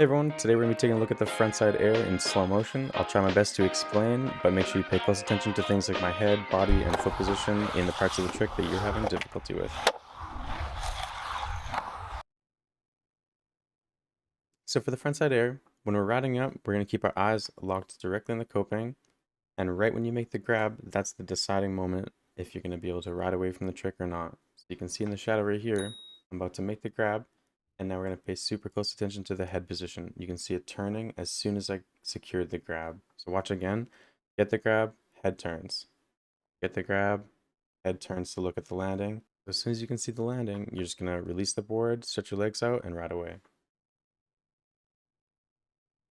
Hey everyone, today we're going to be taking a look at the frontside air in slow motion. I'll try my best to explain, but make sure you pay close attention to things like my head, body, and foot position in the parts of the trick that you're having difficulty with. So for the frontside air, when we're riding up, we're going to keep our eyes locked directly in the coping, and right when you make the grab, that's the deciding moment if you're going to be able to ride away from the trick or not. So you can see in the shadow right here, I'm about to make the grab, and now we're going to pay super close attention to the head position. You can see it turning as soon as I secured the grab. So watch again. Get the grab, head turns. Get the grab, head turns to look at the landing. As soon as you can see the landing, you're just going to release the board, stretch your legs out, and ride away.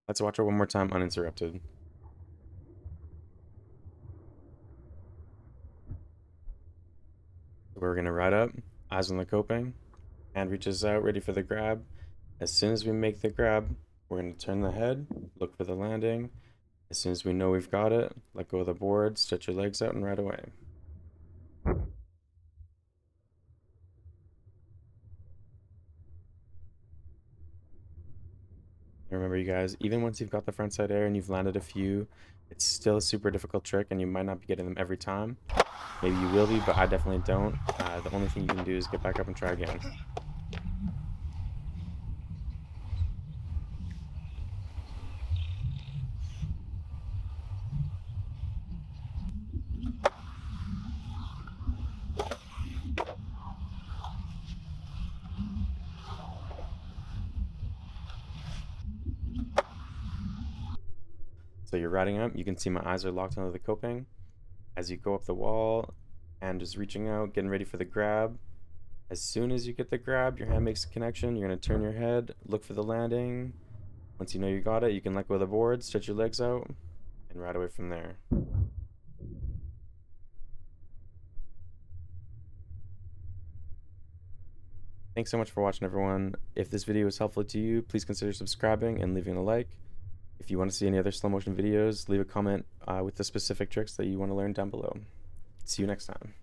Let's watch it one more time uninterrupted. We're going to ride up, eyes on the coping, hand reaches out, ready for the grab. As soon as we make the grab, we're going to turn the head, look for the landing. As soon as we know we've got it, let go of the board, stretch your legs out, and ride away. Remember, you guys, even once you've got the frontside air and you've landed a few, it's still a super difficult trick and you might not be getting them every time. Maybe you will be, but I definitely don't. The only thing you can do is get back up and try again. So you're riding up, you can see my eyes are locked onto the coping. As you go up the wall and just reaching out, getting ready for the grab. As soon as you get the grab, your hand makes a connection, you're going to turn your head, look for the landing. Once you know you got it, you can let go of the board, stretch your legs out, and ride away from there. Thanks so much for watching, everyone. If this video was helpful to you, please consider subscribing and leaving a like. If you want to see any other slow motion videos, leave a comment with the specific tricks that you want to learn down below. See you next time.